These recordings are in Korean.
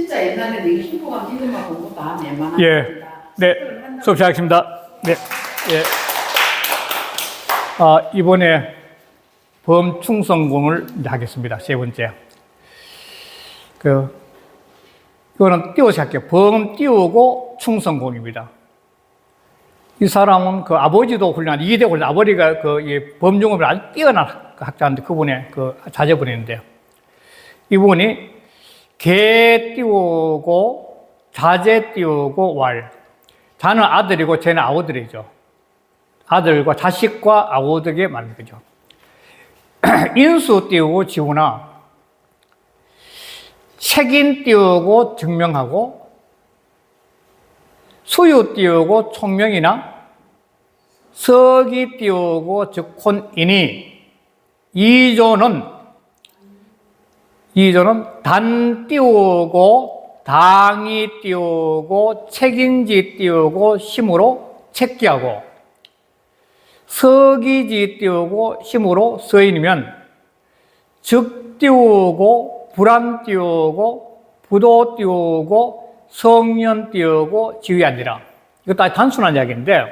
진짜 옛날에 내 신고가 지금만 공부 다 내만 예. 네. 수업 시작하겠습니다. 네. 예. 이번에 범충성공을 하겠습니다. 세 번째. 이거는 띄워서 할게요. 범 띄우고 충성공입니다. 이 사람은 그 아버지도 훌륭한, 이대 훌륭한, 아버지가 이 범용업을 아주 뛰어난 학자인데 그분의 자제분인데요. 이분이 개 띄우고 자제 띄우고 왈. 자는 아들이고 쟤는 아우들이죠. 아들과 자식과 아우들에게 말하는 거죠. 인수 띄우고 지우나 책임 띄우고 증명하고 수유 띄우고 총명이나 서기 띄우고 즉혼이니 이조는 단 띄우고 당이 띄우고 책임지 띄우고 심으로 책기하고 서기지 띄우고 심으로 서인이면 즉 띄우고 불안 띄우고 부도 띄우고 성년 띄우고 지위하니라. 이것도 아주 단순한 이야기인데,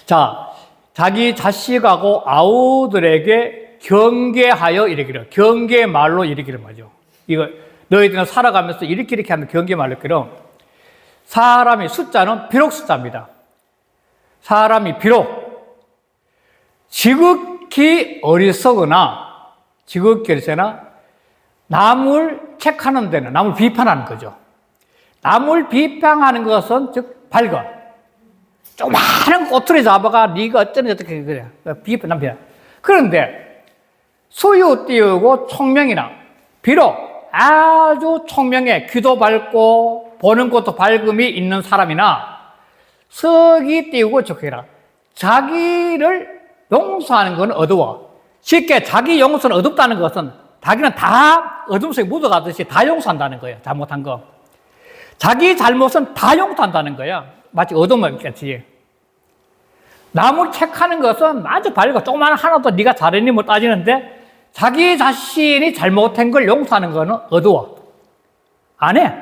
자, 자기 자식하고 아우들에게 경계하여 이르기를, 경계 말로 이르기를 말이죠. 이거 너희들은 살아가면서 이렇게 하는 경계 말로 이르기를, 사람의 숫자는 비록 숫자입니다. 사람이 비록 지극히 어리석으나 남을 책하는 데는, 남을 비판하는 거죠. 남을 비판하는 것은 즉 밝아. 조그마한 꼬투리 잡아가 네가 어떻게 그래. 비판. 그런데 수유 띄우고 총명이나 비록 아주 총명해, 귀도 밝고 보는 것도 밝음이 있는 사람이나 석이 띄우고 적해라. 자기를 용서하는 건 어두워. 쉽게 자기 용서는 어둡다는 것은 자기는 다 어둠 속에 묻어가듯이 다 용서한다는 거예요. 잘못한 거. 자기 잘못은 다 용서한다는 거야. 마치 어둠을 같이. 남을 책하는 것은 아주 밝아. 조그마한 하나도 네가 잘했니 뭐 따지는데 자기 자신이 잘못한 걸 용서하는 거는 어두워. 안 해.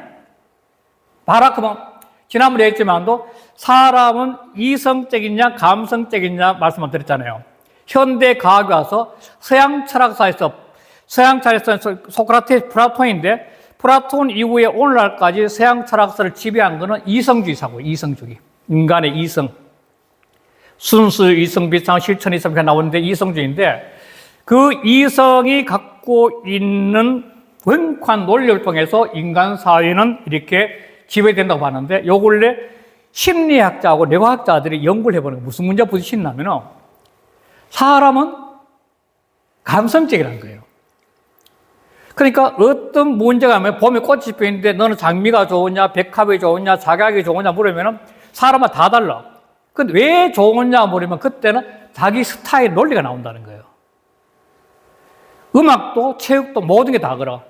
바라크면 지난번에 했지만도 사람은 이성적이냐 감성적이냐 말씀을 드렸잖아요. 현대 과학에 와서 서양 철학사에서 소크라테스, 플라톤인데 플라톤 이후에 오늘날까지 서양 철학사를 지배한 것은 이성주의사고, 이성주의. 인간의 이성. 순수 이성, 비상, 실천 이성 이렇게 나오는데 이성주의인데 그 이성이 갖고 있는 원한 논리를 통해서 인간 사회는 이렇게 지배된다고 봤는데 요 근래 심리학자하고 뇌과학자들이 연구를 해보는 거 무슨 문제가 부딪히냐면은 사람은 감성적이라는 거예요. 그러니까 어떤 문제가 하면 봄에 꽃이 피는데 너는 장미가 좋으냐, 백합이 좋으냐, 작약이 좋으냐 물으면 사람은 다 달라. 근데 왜 좋으냐 물으면 그때는 자기 스타일 논리가 나온다는 거예요. 음악도 체육도 모든 게 다 그러.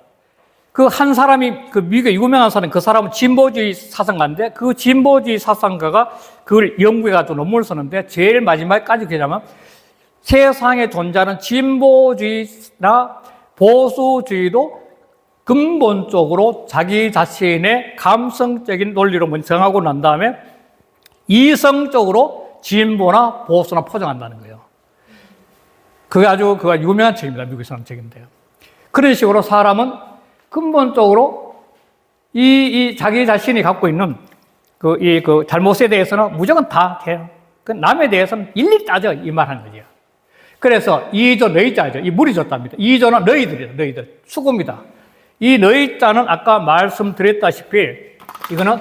그 한 사람이 그 미국의 유명한 사람, 그 사람은 진보주의 사상가인데 그 진보주의 사상가가 그걸 연구해가지고 논문을 썼는데 제일 마지막까지 그러냐면 세상에 존재하는 진보주의나 보수주의도 근본적으로 자기 자신의 감성적인 논리로 먼저 정하고 난 다음에 이성적으로 진보나 보수나 포장한다는 거예요. 그게 아주 유명한 책입니다. 미국에서 하는 책인데요. 그런 식으로 사람은 근본적으로 이 자기 자신이 갖고 있는 그 잘못에 대해서는 무조건 다 해요. 남에 대해서는 일일이 따져 이 말 하는 거죠. 그래서 이조 너희자죠. 이 물이 줬답니다. 이조는 너희들이다. 너희들. 수고입니다. 이 너희자는 아까 말씀드렸다시피 이거는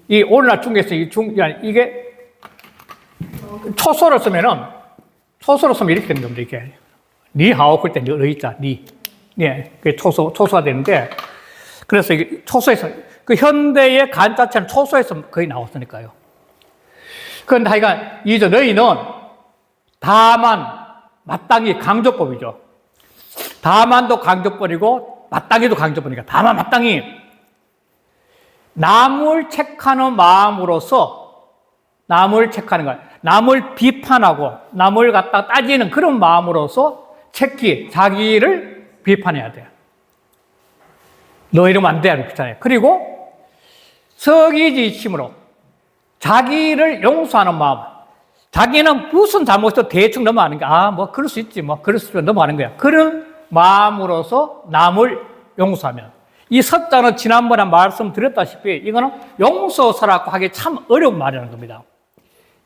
이 오늘날 중국에서 이게 초소를 쓰면 이렇게 되는 겁니다. 이렇게. 니하오 그럴 때 너희자, 니. 네, 그게 초소가 되는데 그래서 이게 초소에서 그 현대의 간 자체는 초소에서 거의 나왔으니까요. 그런데 하여간 이조 너희는 다만 마땅히 강조법이죠. 다만도 강조법이고 마땅히도 강조법이니까 다만 마땅히 남을 책하는 마음으로서 남을 책하는 거야. 남을 비판하고 남을 갖다 따지는 그런 마음으로서 책기, 자기를 비판해야 돼요. 너 이러면 안 돼. 이렇게 했잖아요. 그리고 성의지심으로 자기를 용서하는 마음. 자기는 무슨 잘못도 대충 넘어가는 거야. 뭐 그럴 수 있지. 뭐 그럴 수 있으면 넘어가는 거야. 그런 마음으로서 남을 용서하면. 이 석자는 지난번에 말씀드렸다시피 이거는 용서서라고 하기 참 어려운 말이라는 겁니다.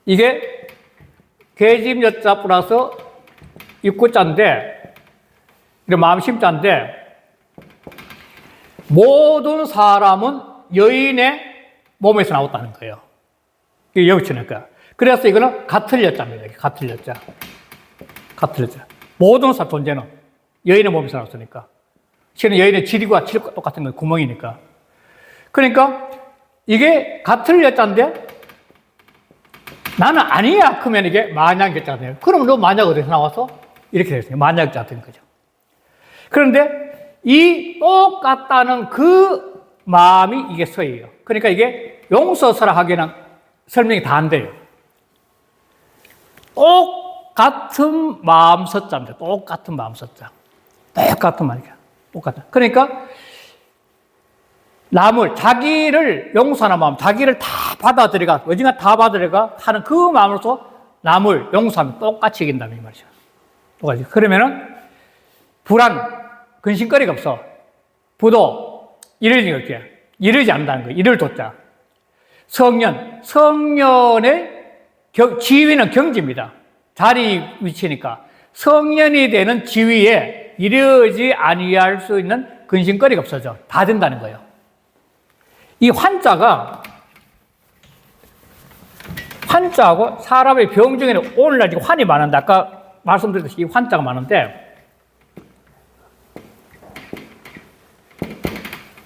이게 계집 여자 플러스 입구자인데, 마음 심자인데, 모든 사람은 여인의 몸에서 나왔다는 거예요. 이게 여기치니까. 그래서 이거는 같은 여자입니다. 같은 여자. 같은 여자. 모든 사람 존재는 여인의 몸에서 나왔으니까. 실은 여인의 질과 질과 똑같은 건 구멍이니까. 그러니까 이게 같은 여자인데 나는 아니야. 그러면 이게 만약여자가 돼요. 그럼 너 만약 어디서 나와서? 이렇게 되겠어요. 만약여자가 되는 거죠. 그런데 이 똑같다는 그 마음이 이게 서예요. 그러니까 이게 용서서라 하기에는 설명이 다 안 돼요. 똑같은 마음 서자입니다. 똑같은 마음 서자. 똑같은 말이야. 똑같은. 그러니까 남을, 자기를 용서하는 마음, 자기를 다 받아들여가, 어딘가 다 받아들여가 하는 그 마음으로서 남을 용서하면 똑같이 이긴다는 이 말이죠. 똑같이. 그러면은 불안, 근심거리가 없어. 부도, 이러지 않게. 이러지 않는다는 거예요. 이를 뒀자. 성년, 성년의 지위는 경지입니다. 자리 위치니까. 성년이 되는 지위에 이르지 아니할 수 있는 근심거리가 없어져. 다 된다는 거예요. 이 환자가, 환자하고 사람의 병 중에는 오늘날 지금 환이 많은데, 아까 말씀드렸듯이 이 환자가 많은데,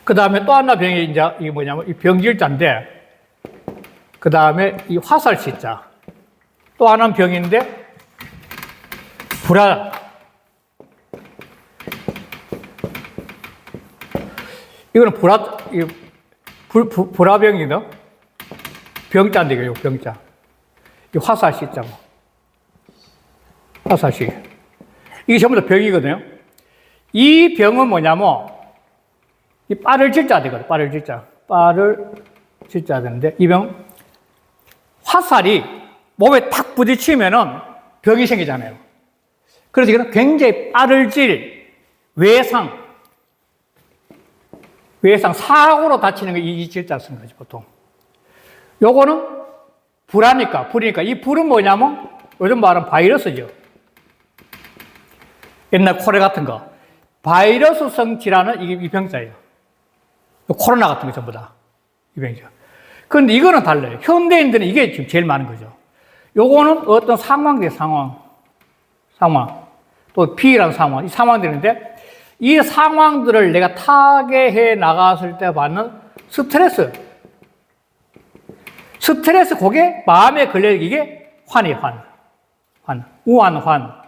그 다음에 또 하나 병이 이제, 이게 뭐냐면, 이 병질자인데, 그 다음에 이 화살시자. 또 하나는 병인데, 불화. 이거는 불화병이거든? 병자인데, 이거 병자. 이 화살시자고. 화살시. 이게 전부 다 병이거든요. 이 병은 뭐냐면, 이 빠를 질자 되거든, 빠를 질자. 빠를 질자 되는데, 이 병, 화살이 몸에 탁 부딪히면은 병이 생기잖아요. 그래서 이거는 굉장히 빠를 질, 외상, 사고로 다치는 게 이 질자 쓰는 거지, 보통. 요거는 불이니까. 이 불은 뭐냐면, 요즘 말은 바이러스죠. 옛날 코레 같은 거. 바이러스성 질환은 이 병자예요. 코로나 같은 거 전부 다. 이 병이죠. 그런데 이거는 달라요. 현대인들은 이게 지금 제일 많은 거죠. 요거는 어떤 상황. 또 비일한 상황. 이 상황들인데, 이 상황들을 내가 타개해 나갔을 때 받는 스트레스, 그게 마음에 걸려 이게 환이에요, 환. 우한 환,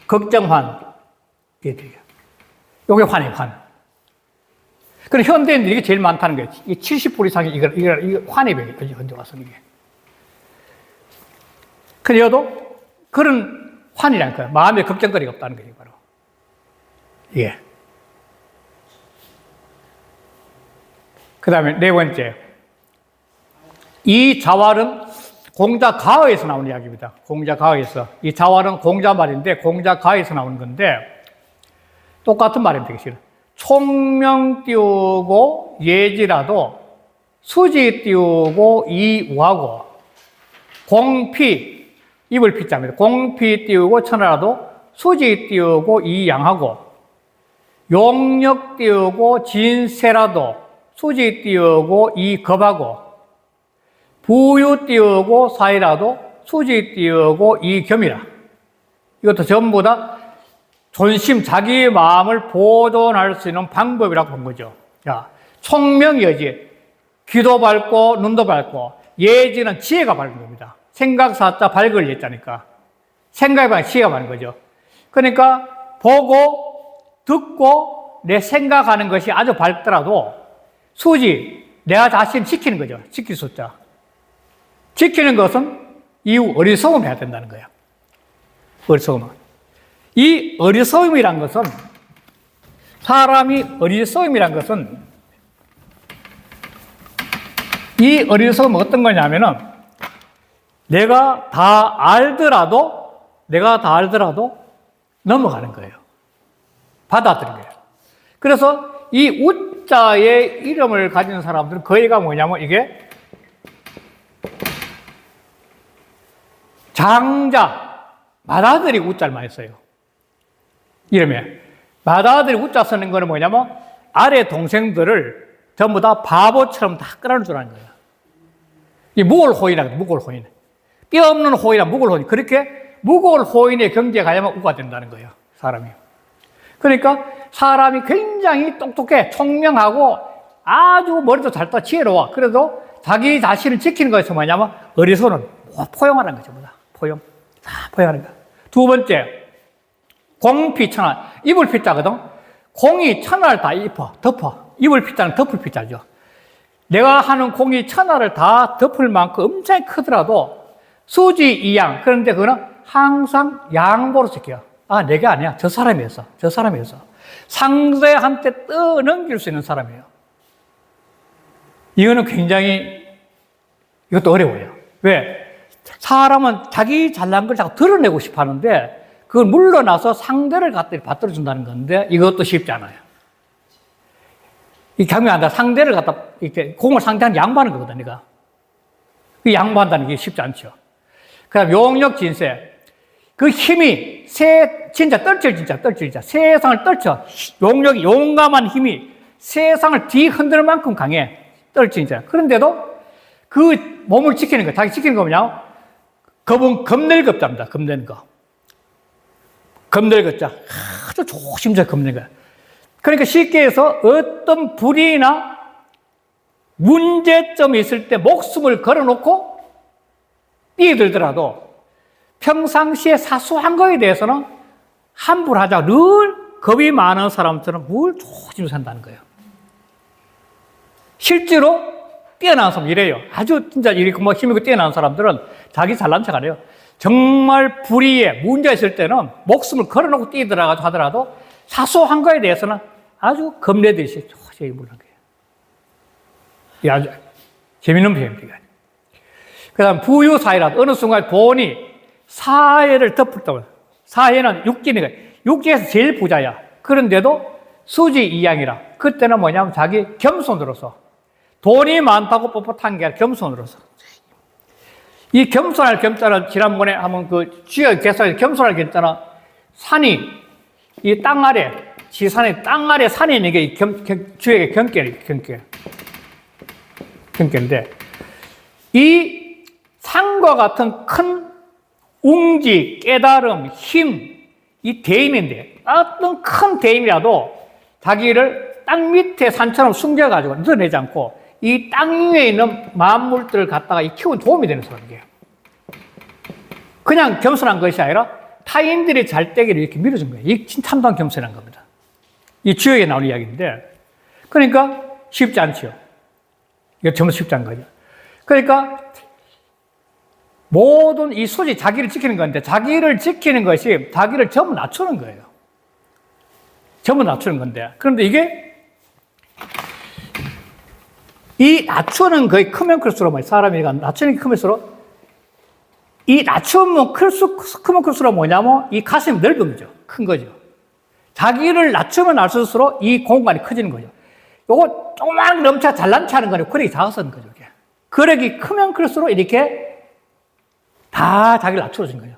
걱정 환. 이게 환이에요, 환. 그럼 현대인들이 이게 제일 많다는 거예요. 이 70% 이상이 이거 환의 병이에요, 현대 와서 이게. 그래도 그런 환이라는 거예요. 마음에 걱정거리가 없다는 거예요, 바로. 예. 그 다음에 네 번째. 이 자활은 공자가에서 나온 이야기입니다. 공자가에서. 이 자활은 공자 말인데, 공자가에서 나오는 건데, 똑같은 말입니다, 사실은. 총명 띄우고 예지라도 수지 띄우고 이우하고 공피, 입을 피자입니다. 공피 띄우고 천하라도 수지 띄우고 이양하고 용력 띄우고 진세라도 수지 띄우고 이겁하고 부유 띄우고 사이라도 수지 띄우고 이겸이라. 이것도 전부 다 존심, 자기의 마음을 보존할 수 있는 방법이라고 본 거죠. 자, 총명예지, 귀도 밝고 눈도 밝고, 예지는 지혜가 밝은 겁니다. 생각사자 밝을 예자니까. 생각에 밝은 지혜가 밝은 거죠. 그러니까 보고 듣고 내 생각하는 것이 아주 밝더라도 수지, 내가 자신 지키는 거죠. 지킬 숫자. 지키는 것은 이후 어리석음 해야 된다는 거예요. 어리석음은. 이 어리석음이란 것은 사람이 어리석음이란 것은, 이 어리석음은 어떤 거냐면은, 내가 다 알더라도 넘어가는 거예요. 받아들인 거예요. 그래서 이 우자의 이름을 가진 사람들은 거의가 뭐냐면 이게 장자, 맏아들이 우자를 많이 써요. 이름에. 맏아들이 우자 쓰는 거는 뭐냐면 아래 동생들을 전부 다 바보처럼 다 끌어주라는 거예요. 이 무골호인이라고, 무골호인. 뼈 없는 호인이란 무골호인. 그렇게 무골호인의 경지에 가야만 우가 된다는 거예요, 사람이. 그러니까 사람이 굉장히 똑똑해, 총명하고 아주 머리도 잘 따 지혜로워. 그래도 자기 자신을 지키는 것이 뭐냐면 어리석은 포용하는 거죠. 포용. 다 포용하는 거야. 두 번째, 공피천하. 이불 피자거든. 공이 천하를 다 덮어. 이불 피자는 덮을 피자죠. 내가 하는 공이 천하를 다 덮을 만큼 엄청 크더라도 수지 이양. 그런데 그거는 항상 양보로 지켜요. 아, 내가 아니야. 저 사람이었어. 상대한테 떠넘길 수 있는 사람이에요. 이거는 굉장히, 이것도 어려워요. 왜? 사람은 자기 잘난 걸 자꾸 드러내고 싶어 하는데, 그걸 물러나서 상대를 갖다 받들어준다는 건데, 이것도 쉽지 않아요. 이 경미한다. 상대를 갖다, 이렇게 공을 상대한테 양보하는 거거든, 네가. 그 양보한다는 게 쉽지 않죠. 그 다음, 용력 진세. 그 힘이, 진짜 떨쳐. 세상을 떨쳐. 용력이, 용감한 힘이 세상을 뒤흔들 만큼 강해. 떨치자. 그런데도 그 몸을 지키는 거, 자기 지키는 거 뭐냐? 겁은 겁낼겁자입니다. 겁내는 거. 겁낼겁자. 아주 조심스럽게 겁내는 거야. 그러니까 쉽게 해서 어떤 불의나 문제점이 있을 때 목숨을 걸어놓고 뛰어들더라도 평상시에 사소한 거에 대해서는 함부로 하자. 늘 겁이 많은 사람처럼 뭘 조심해서 한다는 거예요. 실제로 뛰어난 사람 이래요. 아주 진짜 이렇게 뭐 힘있고 뛰어난 사람들은 자기 잘난 척 안 해요. 정말 불의에 문제가 있을 때는 목숨을 걸어놓고 뛰어들어가지고 하더라도 사소한 거에 대해서는 아주 겁내듯이 조심히 물는 거예요. 이게 아주 재밌는 표현입니다. 그 다음 부유사회라 어느 순간 돈이 사회를 덮을 때, 사회는 육지니까 육지에서 제일 부자야. 그런데도 수지 이양이라. 그때는 뭐냐면 자기 겸손으로서 돈이 많다고 뻣뻣한 게 아니라 겸손으로서. 이 겸손할 겸자는 지난번에 한번 그 주요 개사에서 겸손할 겸자는 산이 이 땅 아래, 지산의 땅 아래 산에 있는 게 주역의 경계인데 이 산과 같은 큰 웅지, 깨달음, 힘, 이 대임인데 어떤 큰 대임이라도 자기를 땅 밑에 산처럼 숨겨가지고 늘어내지 않고 이 땅 위에 있는 만물들을 갖다가 키우는 도움이 되는 사람이에요. 그냥 겸손한 것이 아니라 타인들이 잘 되기를 이렇게 밀어준 거예요. 이게 참담한 겸손한 겁니다. 이 주역에 나오는 이야기인데, 그러니까 쉽지 않죠. 이거 전부 쉽지 않은 거죠. 그러니까 모든 이 수지, 자기를 지키는 건데, 자기를 지키는 것이 자기를 전부 낮추는 거예요. 전부 낮추는 건데, 그런데 이게 이 낮추는 거의 크면 클수록, 사람이 낮추는 게 크면서록, 이 낮추면 크면 클수록 뭐냐면, 이 가슴이 넓은 거죠. 큰 거죠. 자기를 낮추면 낮출수록 이 공간이 커지는 거죠. 요거 조그만 넘쳐 잘난 체 하는 거는 그력이 작아서는 거죠. 이게. 그력이 크면 클수록 이렇게 다 자기를 낮춰주는 거예요.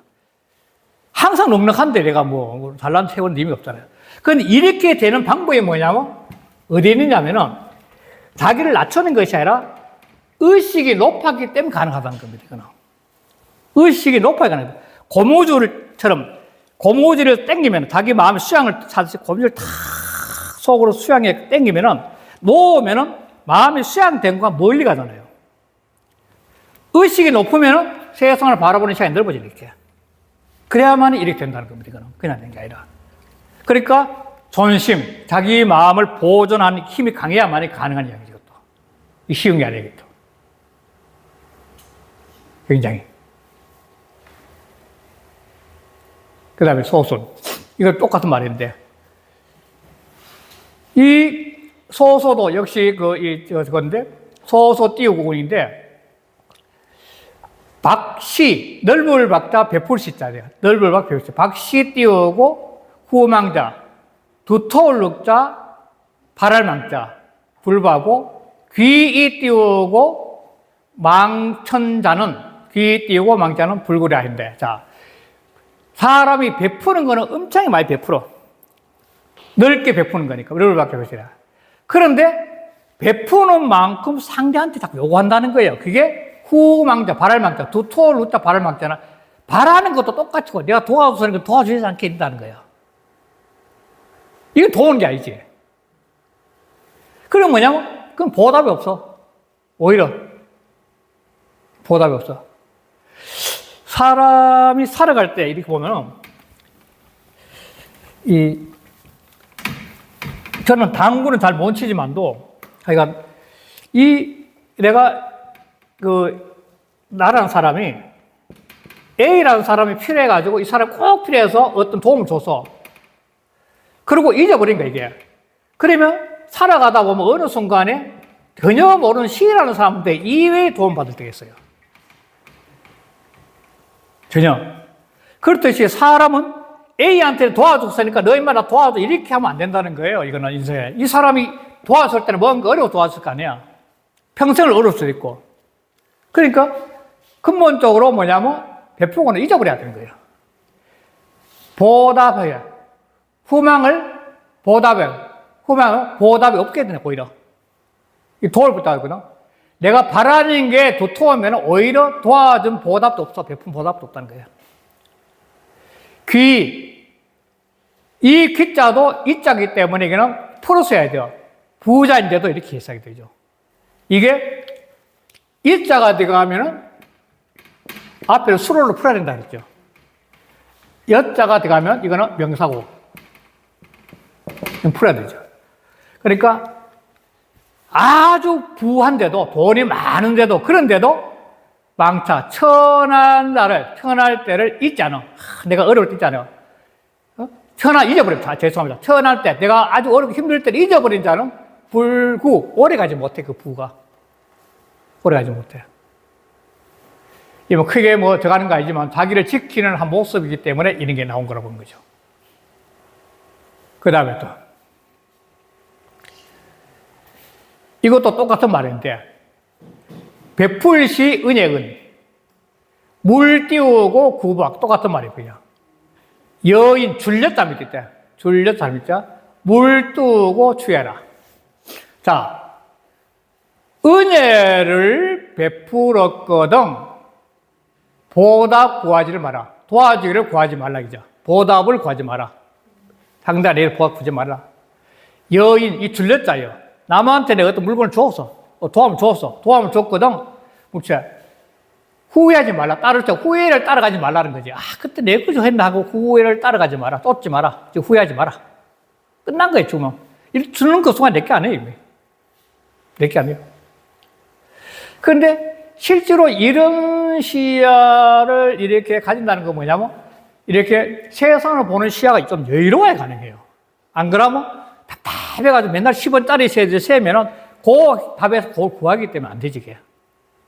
항상 넉넉한데 내가 뭐 잘난 체 해본 의미 없잖아요. 그런데 이렇게 되는 방법이 뭐냐면, 어디에 있느냐면은, 자기를 낮추는 것이 아니라 의식이 높았기 때문에 가능하다는 겁니다. 이거는. 의식이 높아야 가능해요. 고무줄을 당기면 자기 마음의 수양을 찾듯이 고무줄을 탁 속으로 수양해 당기면은 놓으면은 마음이 수양된 거가 멀리 가잖아요. 의식이 높으면은 세상을 바라보는 시간이 넓어지는 게. 그래야만 이렇게 된다는 겁니다. 이거는 그냥 되는 게 아니라. 그러니까 존심, 자기 마음을 보존하는 힘이 강해야만이 가능한 이야기죠. 이 쉬운 게 아니겠죠. 굉장히. 그 다음에 소순. 이거 똑같은 말인데, 이 소소도 역시 저건데, 소소 띄우고 군인데, 박씨, 넓을 박자, 베풀 시자래요. 넓을 박, 베풀 시. 박씨 띄우고, 후망자, 두터울 룩자, 발할망자, 불바고, 귀이 띄우고, 망천자는, 귀 띄우고 망자는 불구려 한대. 자, 사람이 베푸는 거는 엄청 많이 베풀어. 넓게 베푸는 거니까. 넓을 박, 베풀 시라. 그런데, 베푸는 만큼 상대한테 자꾸 요구한다는 거예요. 그게 후망자, 발할망자, 두토를 웃다 발할망자나 바라는 것도 똑같고 내가 도와주는 거 도와주지 않게 된다는 거예요. 이건 도우는 게 아니지. 그럼 뭐냐면 그건 보답이 없어. 오히려 보답이 없어. 사람이 살아갈 때 이렇게 보면은 저는 당구는 잘 못 치지만도 하여간 내가 나라는 사람이 A라는 사람이 필요해가지고 이 사람이 꼭 필요해서 어떤 도움을 줬어. 그리고 잊어버린 거야, 이게. 그러면 살아가다 보면 어느 순간에 전혀 모르는 C라는 사람한테 이외에 도움받을 때가 있어요. 전혀. 그렇듯이 사람은 A한테 도와줬으니까 너 인마 나 도와줘 이렇게 하면 안 된다는 거예요. 이거는 인생에. 이 사람이 도와줄 때는 뭔가 어려워 도와줄 거 아니야. 평생을 어려울 수도 있고. 그러니까 근본적으로 뭐냐면 베푸고는 잊어버려야 되는 거예요. 보답해야. 후망을 보답해. 후망은 보답이 없게 되네, 오히려. 이 도울 부탁이거든. 내가 바라는 게 도토하면 오히려 도와준 보답도 없어. 베푼 보답도 없다는 거예요. 귀. 이 귀자도 이자기 때문에 이거는 풀어서 해야 돼요. 부자인데도 이렇게 해석이 되죠. 이게 일자가 들어가면은 앞에를 수로로 풀어야 된다 그랬죠. 여자가 들어가면 이거는 명사고 풀어야 되죠. 그러니까 아주 부한데도 돈이 많은데도 그런데도 망차 천할 때를 잊지 않아. 내가 어려울 때 있잖아요. 천하 잊어버렸다. 죄송합니다. 천할 때 내가 아주 어렵고 힘들 때를 잊어버린 자는 불구 오래 가지 못해. 그 부가 오래 가지 못해. 이 뭐 크게 뭐 들어가는 거 아니지만 자기를 지키는 한 모습이기 때문에 이런 게 나온 거라고 본 거죠. 그 다음에 또 이것도 똑같은 말인데 베풀시 은혜은 물 띄우고 구박 똑같은 말이고요. 여인 줄렸자 밑에 때 줄렸자 밑자 물 띄우고 취해라. 자, 은혜를 베풀었거든 보답 구하지를 마라. 도와주기를 구하지 말라 이죠. 보답을 구하지 마라. 상대를 보답 구하지 마라. 여인 이 줄렸자요. 남한테 내가 어떤 물건을 줬어. 도움을 줬어. 도움을 줬거든. 뭉쳐. 후회하지 말라. 따를 때 후회를 따라가지 말라는 거지. 아, 그때 내 그저 했나 하고 후회를 따라가지 마라. 쫓지 마라. 후회하지 마라. 끝난 거예요, 주면. 주는 그 순간 내게 안 해요, 이미. 내게 안 해요. 그런데 실제로 이런 시야를 이렇게 가진다는 건 뭐냐면 이렇게 세상을 보는 시야가 좀 여유로워야 가능해요. 안 그러면 답답해가지고 맨날 10원짜리 세면은 그 답에서 그걸 구하기 때문에 안 되지, 그게.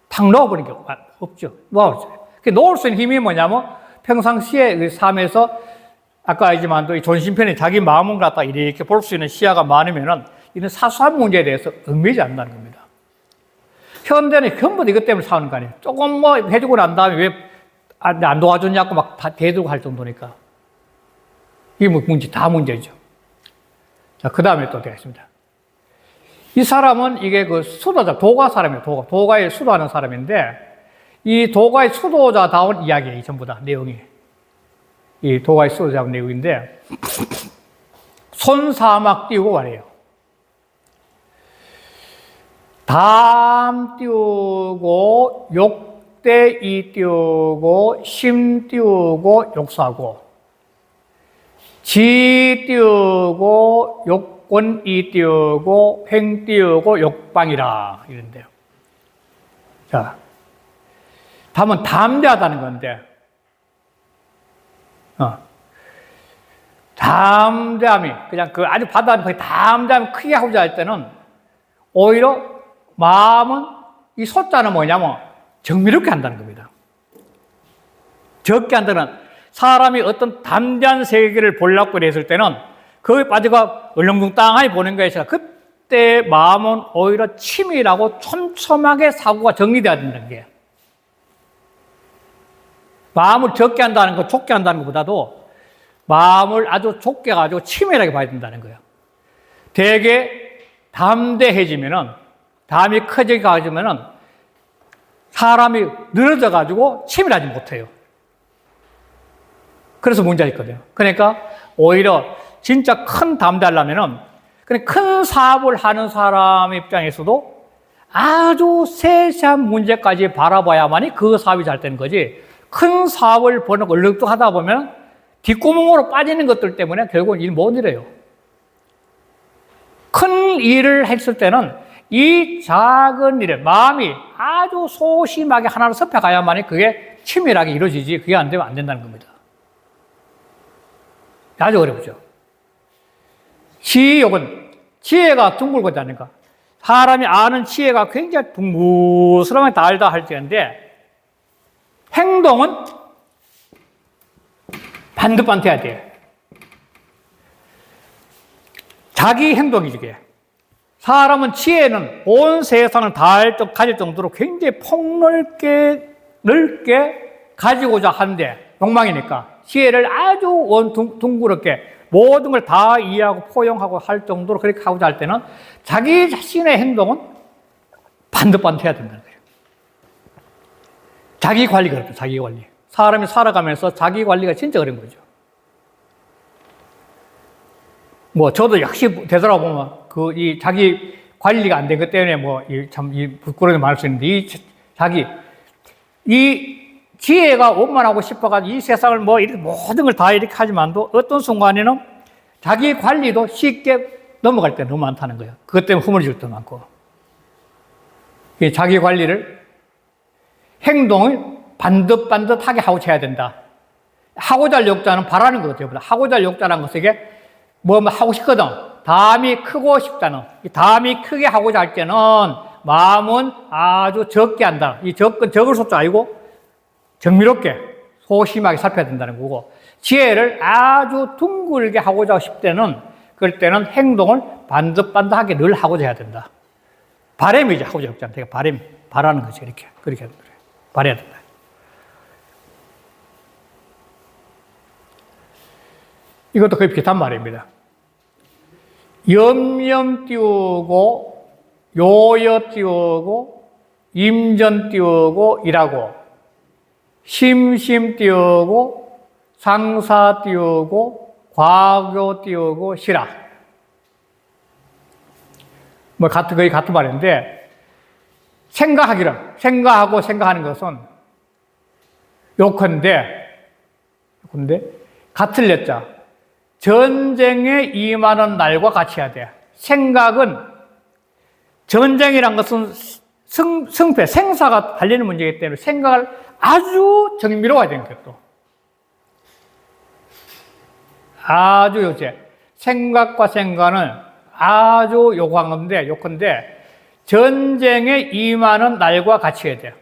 탁 넣어버리는 게 없죠. 놓을 수 있는 힘이 뭐냐면 평상시에 그 삶에서 아까 알지만 또 존심편에 자기 마음을 갖다 이렇게 볼 수 있는 시야가 많으면은 이런 사소한 문제에 대해서 얽매이지 않는다는 겁니다. 현대는 전부 이것 때문에 사는 거 아니에요. 조금 뭐 해주고 난 다음에 왜 안 도와줬냐고 막 다 대들고 할 정도니까. 이게 뭐 다 문제죠. 자, 그 다음에 또 되겠습니다. 이 사람은 이게 그 수도자, 도가 사람이에요. 도가에 수도하는 사람인데, 이 도가의 수도자다운 이야기예요. 전부 다, 내용이. 이 도가의 수도자다운 내용인데, 손사막 띄우고 말해요. 담 띄우고, 욕대이 띄우고, 심 띄우고, 욕사고, 지 띄우고, 욕권이 띄우고, 횡 띄우고, 욕방이라. 이런데요. 자, 담은 담대하다는 건데, 담대함이, 그냥 그 아주 바다는 담대함이 크게 하고자 할 때는 오히려 마음은 이 소자는 뭐냐면 정밀하게 한다는 겁니다. 적게 한다는 사람이 어떤 담대한 세계를 보려고 했을 때는 거기에 빠져가 얼렁뚱땅하게 보는 것이 아니라 그때 마음은 오히려 치밀하고 촘촘하게 사고가 정리돼야 된다는 게 마음을 적게 한다는 것, 좁게 한다는 것보다도 마음을 아주 좁게 가지고 치밀하게 봐야 된다는 거예요. 되게 담대해지면은, 담이 커지게 가지면은 사람이 늘어져 가지고 치밀하지 못해요. 그래서 문제가 있거든요. 그러니까 오히려 진짜 큰 담대하려면은 큰 사업을 하는 사람 입장에서도 아주 세세한 문제까지 바라봐야만이 그 사업이 잘 되는 거지. 큰 사업을 보는 얼렁뚱 하다 보면 뒷구멍으로 빠지는 것들 때문에 결국은 일 못 이뤄요. 큰 일을 했을 때는 이 작은 일에 마음이 아주 소심하게 하나로 섭해가야만이 그게 치밀하게 이루어지지 그게 안 되면 안 된다는 겁니다. 아주 어렵죠. 지욕은 지혜가 둥글거리지 않는가. 사람이 아는 지혜가 굉장히 둥글스러운 달다 할 때인데 행동은 반듯반듯해야 돼. 자기 행동이지, 그게. 사람은 지혜는 온 세상을 다 가질 정도로 굉장히 폭넓게, 넓게 가지고자 하는데, 욕망이니까. 지혜를 아주 둥그렇게 모든 걸 다 이해하고 포용하고 할 정도로 그렇게 하고자 할 때는 자기 자신의 행동은 반듯반듯해야 된다는 거예요. 자기 관리가 어렵죠, 자기 관리. 사람이 살아가면서 자기 관리가 진짜 어려운 거죠. 뭐, 저도 역시 되돌아보면, 이 자기 관리가 안 된 것 때문에 부끄러운 말할 수 있는데, 이 지혜가 원만하고 싶어가지고 이 세상을 모든 걸 다 이렇게 하지만도 어떤 순간에는 자기 관리도 쉽게 넘어갈 때 너무 많다는 거예요. 그것 때문에 허물어질 때도 많고. 자기 관리를, 행동을 반듯반듯하게 하고자 해야 된다. 하고자 할 욕자는 바라는 거거든요. 하고자 할 욕자라는 것은 이게 하고 싶거든. 담이 크고 싶다는. 이 담이 크게 하고자 할 때는 마음은 아주 적게 한다. 이 적을 숫자 아니고 정밀롭게 소심하게 살펴야 된다는 거고, 지혜를 아주 둥글게 하고자 싶을 때는 그럴 때는 행동을 반듯반듯하게 늘 하고자 해야 된다. 바람이지 하고자 없지 않다. 바라는 거지. 그렇게 하는 거예요. 바라야 된다. 이것도 거의 비슷한 말입니다. 염염 띄우고, 요여 띄우고, 임전 띄우고, 일하고, 심심 띄우고, 상사 띄우고, 과교 띄우고, 시라. 거의 같은 말인데, 생각하고 생각하는 것은 요컨대, 같을 여자. 전쟁에 임하는 날과 같이 해야 돼. 생각은, 전쟁이란 것은 승패, 생사가 달리는 문제이기 때문에 생각을 아주 정밀하게 되는 거예요, 또. 아주 요새. 생각과 생각은 아주 요컨대, 전쟁에 임하는 날과 같이 해야 돼요.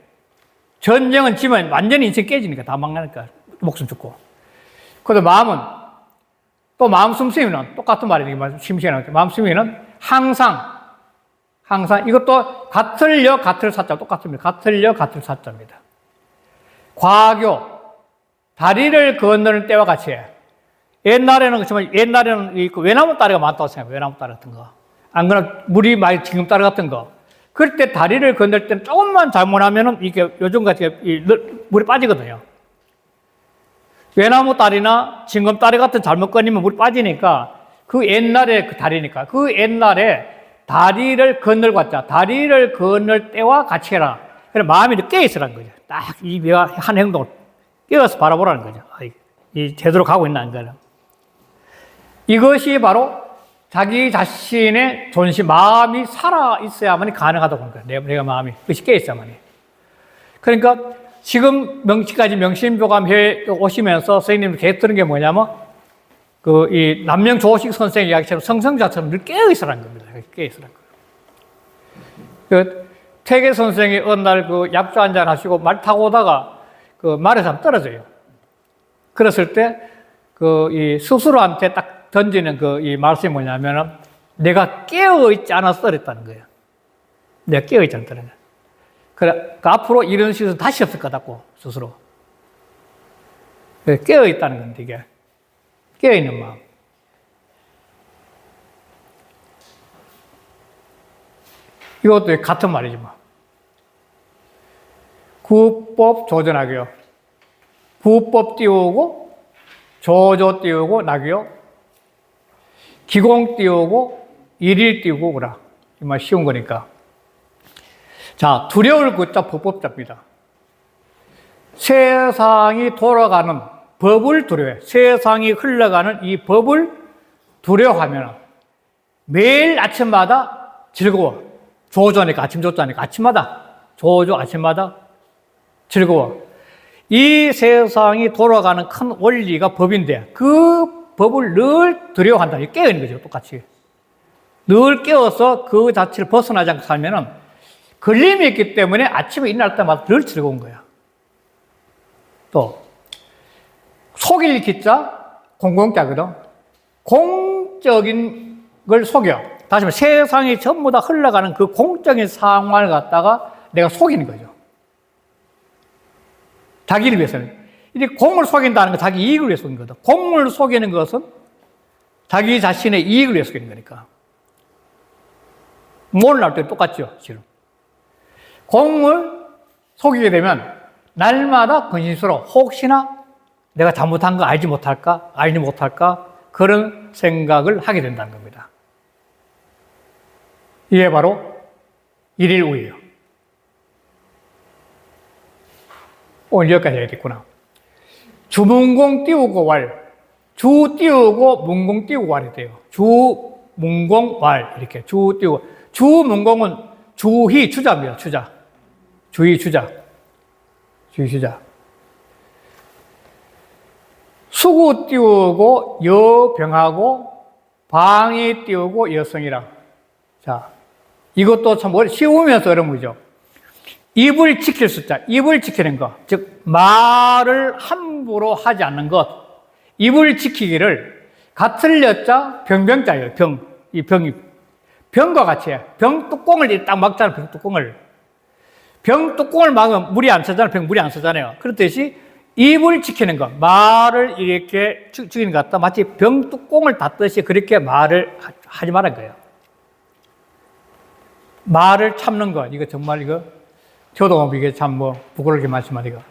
전쟁은 지면 완전히 인생 깨지니까, 다 망가니까, 목숨 죽고. 그래서 마음은, 또 마음 숨쉬기는 똑같은 말이니까 마음 숨쉬기는 항상 이것도 같을 사자 똑같습니다. 같을 사자입니다. 과교 다리를 건너는 때와 같이 해. 옛날에는 이 외나무 다리가 많다고 생각해요. 외나무 다리 같은 거. 안 그러면 물이 많이 지금 다리 같은 거. 그럴 때 다리를 건널 때는 조금만 잘못하면은 이게 요즘같이 물이 빠지거든요. 외나무 다리나 징검 다리 같은 잘못 건니면 물이 빠지니까 그 옛날에 그 다리니까 그 옛날에 다리를 건널 다리를 건널 때와 같이 해라. 그래 마음이 깨어 있으라는 거죠. 딱 이 한 행동을 깨어서 바라보라는 거죠. 이 제대로 가고 있나 안 가나. 이것이 바로 자기 자신의 존심, 마음이 살아 있어야만 가능하다고 하는 거예요. 내가 마음이 그것이 깨어 있어야만. 그러니까 지금 명시까지 명심교감회 오시면서 선생님이 계속 들은 게 뭐냐면 이 남명 조식 선생의 이야기처럼 성성자처럼 늘 깨어있으라는 겁니다. 깨어있으라는 거예요. 태계 선생이 어느 날 약주 한잔 하시고 말 타고 오다가 말에서 한번 떨어져요. 그랬을 때 이 스스로한테 딱 던지는 이 말씀이 뭐냐면은 내가 깨어있지 않아서 떨었다는 거예요. 내가 깨어있지 않았다는 거예요. 그래, 앞으로 이런 시선 다시 없을 거다고, 스스로. 깨어있다는 건데, 이게. 깨어있는 마음. 이것도 같은 말이지, 뭐. 구법 조전하기요. 구법 띄우고, 조조 띄우고, 나기요. 기공 띄우고, 일일 띄우고, 그라. 정말 쉬운 거니까. 자, 두려울 구자 법법자입니다. 세상이 돌아가는 법을 두려워해. 세상이 흘러가는 이 법을 두려워하면 매일 아침마다 즐거워. 조조하니까, 아침 조조하니까 아침마다, 조조 아침마다 즐거워. 이 세상이 돌아가는 큰 원리가 법인데 그 법을 늘 두려워한다. 깨어있는 거죠, 똑같이. 늘 깨어서 그 자체를 벗어나지 않고 살면은 걸림이 있기 때문에 아침에 일어날 때마다 늘 즐거운 거야. 또, 속일 기자, 공공자거든. 공적인 걸 속여. 다시 말해, 세상이 전부 다 흘러가는 그 공적인 상황을 갖다가 내가 속이는 거죠. 자기를 위해서는. 이 공을 속인다는 건 자기 이익을 위해 속이는 거다. 공을 속이는 것은 자기 자신의 이익을 위해 속이는 거니까. 뭘 나올 때 똑같죠, 지금. 공을 속이게 되면 날마다 근심스러워. 혹시나 내가 잘못한 거 알지 못할까? 알지 못할까? 그런 생각을 하게 된다는 겁니다. 이게 바로 일일우예요. 오늘 여기까지 해야겠구나. 주문공 띄우고 왈. 주 띄우고 문공 띄우고 왈이 돼요. 주, 문공, 왈. 이렇게 주 띄우고. 주, 문공은 주희, 주자입니다. 주자. 주희, 주자. 주희, 주자. 수구 띄우고 여병하고 방이 띄우고 여성이라. 자, 이것도 참 쉬우면서 어려운 거죠. 입을 지킬 숫자, 입을 지키는 것, 즉 말을 함부로 하지 않는 것, 입을 지키기를 같을 여자 병병자예요. 병, 이 병이 병과 같이 해요. 병 뚜껑을 딱 막잖아요. 병 뚜껑을. 병 뚜껑을 막으면 물이 안 차잖아요. 병 물이 안 차잖아요. 그렇듯이 입을 지키는 것, 말을 이렇게 죽이는 것 같다. 마치 병 뚜껑을 닫듯이 그렇게 말을 하지 말라는 거예요. 말을 참는 것, 이거 정말 이거 저도 이게 참 부끄럽게 말씀하는 이거.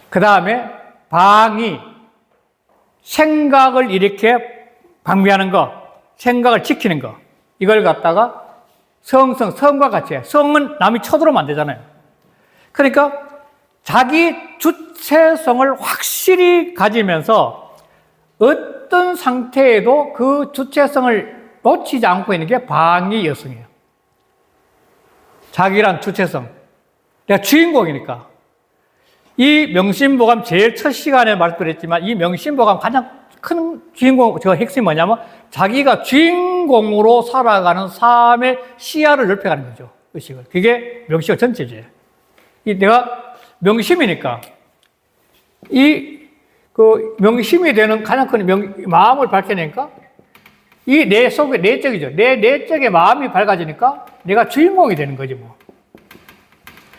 그 다음에 방이 생각을 이렇게 방비하는 것, 생각을 지키는 것, 이걸 갖다가 성과 같이 해. 성은 남이 쳐들어오면 안 되잖아요. 그러니까 자기 주체성을 확실히 가지면서 어떤 상태에도 그 주체성을 놓치지 않고 있는 게 방위 여성이에요. 자기란 주체성. 내가 주인공이니까. 이 명심보감 제일 첫 시간에 말씀드렸지만 이 명심보감 가장 큰 주인공, 저 핵심이 뭐냐면 자기가 주인공으로 살아가는 삶의 시야를 넓혀가는 거죠. 의식을. 그게 명심의 전체지. 내가 명심이니까 명심이 되는 가장 큰 마음을 밝혀내니까 이 내 속에 내적이죠. 내 내적의 마음이 밝아지니까 내가 주인공이 되는 거지 뭐.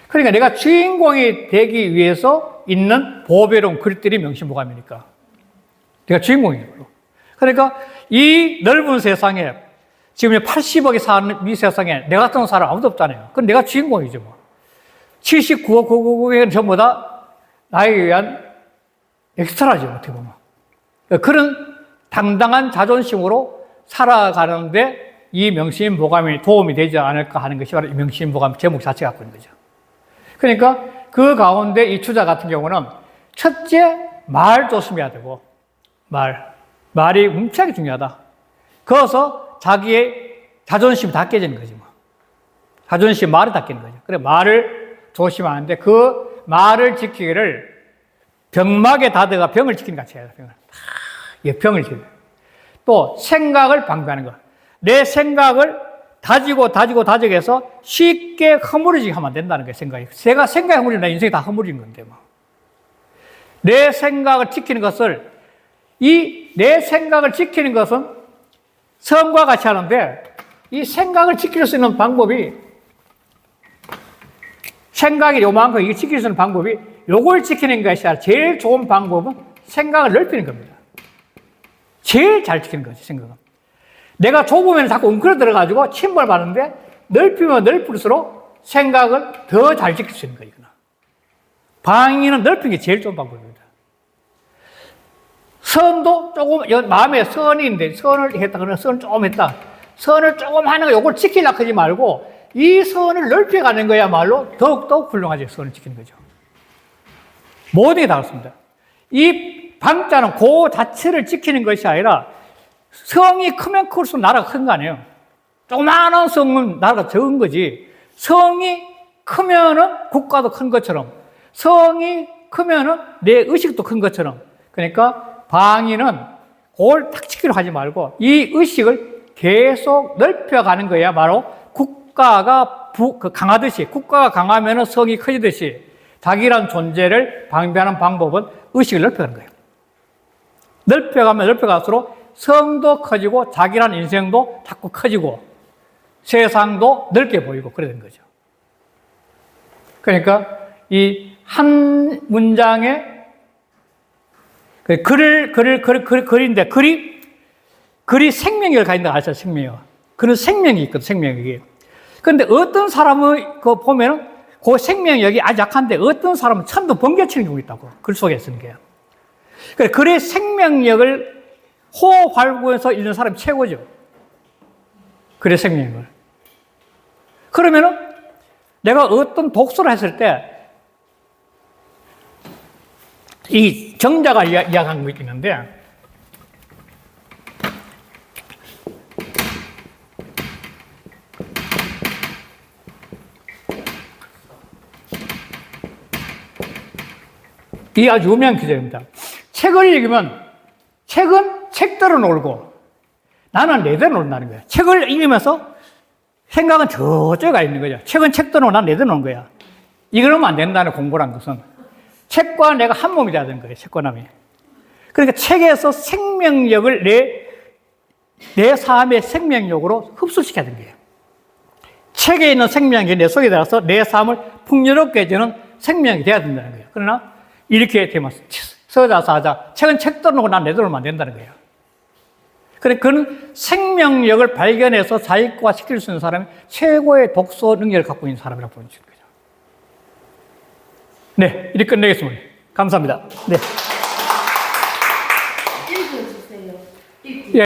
그러니까 내가 주인공이 되기 위해서 있는 보배로운 글들이 명심보감이니까. 내가 주인공이에요. 그러니까 이 넓은 세상에 지금 80억이 사는 이 세상에 내 같은 사람 아무도 없잖아요. 그럼 내가 주인공이죠 뭐. 79억 999은 전부 다 나에 의한 엑스트라죠, 어떻게 보면. 그런 당당한 자존심으로 살아가는데 이 명심보감이 도움이 되지 않을까 하는 것이 바로 이 명심보감 제목 자체가 갖고 있는 거죠. 그러니까 그 가운데 이 주자 같은 경우는 첫째, 말 조심해야 되고, 말이 엄청나게 중요하다. 그래서 자기의 자존심이 다 깨지는 거지 뭐. 자존심, 말이 다 깨는 거죠. 그래, 말을 조심하는데 그 말을 지키기를 병막에 다다가 병을 지키는 것 같이 해야 돼. 병을. 이게 병을 지어요. 또 생각을 방비하는 거. 내 생각을 다지고해서 쉽게 허물어지게 하면 안 된다는 거예요, 생각이. 생각이 허물리면 내 인생이 다 허물린 건데, 뭐. 내 생각을 지키는 것은 성과 같이 하는데, 이 생각을 지킬 수 있는 방법이, 생각이 요만큼 이게 지킬 수 있는 방법이, 요걸 지키는 것이 아니라 제일 좋은 방법은 생각을 넓히는 겁니다. 제일 잘 지키는 거지, 생각은. 내가 좁으면 자꾸 웅크려 들어가지고 침몰 받는데, 넓히면 넓을수록 생각을 더 잘 지킬 수 있는 거예요, 이거는. 방위는 넓히는 게 제일 좋은 방법입니다. 선도 조금, 마음에 선이 있는데, 선을 했다, 그러면 선을 조금 했다. 선을 조금 하는 거, 요걸 지키려고 하지 말고, 이 선을 넓혀가는 거야말로 더욱더욱 훌륭하게 선을 지키는 거죠. 모든 게 다 그렇습니다. 이 방자는 그 자체를 지키는 것이 아니라, 성이 크면 클수록 나라가 큰 거 아니에요. 조그마한 성은 나라가 적은 거지. 성이 크면은 국가도 큰 것처럼, 성이 크면은 내 의식도 큰 것처럼. 그러니까 방위는 그걸 탁 지키려 하지 말고 이 의식을 계속 넓혀가는 거야. 바로 국가가 강하듯이, 국가가 강하면은 성이 커지듯이 자기란 존재를 방비하는 방법은 의식을 넓혀가는 거예요. 넓혀가면 넓혀갈수록 성도 커지고 자기란 인생도 자꾸 커지고 세상도 넓게 보이고 그래 된 거죠. 그러니까 이 한 문장에 글인데 글이 생명력을 가진다 아시죠? 생명력. 그런 생명이 있거든, 생명력이. 그런데 어떤 사람을 보면은 그 생명력이 아주 약한데 어떤 사람은 천도 번개치는 경우가 있다고. 글 속에 쓰는 게요. 그러니까 글의 생명력을 호흡하면서 읽는 사람이 최고죠. 글의 생명력을. 그러면은 내가 어떤 독서를 했을 때 이 정자가 이야기한 게 있는데 이 아주 유명한 기자입니다. 책을 읽으면 책은 책대로 놀고 나는 내대로 논다는 거야. 책을 읽으면서 생각은 저쪽에 가 있는 거죠. 책은 책대로 놀고 나는 내대로 노는 거야. 이러면 안 된다는 공부란 것은 책과 내가 한 몸이 돼야 되는 거예요. 책과 남이. 그러니까 책에서 생명력을 내 삶의 생명력으로 흡수시켜야 되는 거예요. 책에 있는 생명력이 내 속에 들어가서 내 삶을 풍요롭게 해주는 생명이 돼야 된다는 거예요. 그러나 이렇게 되면 서자사자 책은 책대로 놓고 난 내대로 놓으면 안 된다는 거예요. 그는 생명력을 발견해서 자기과 시킬 수 있는 사람이 최고의 독서 능력을 갖고 있는 사람이라고 보는 거죠. 네, 이렇게 끝내겠습니다. 감사합니다. 네. 읽어주세요. 예.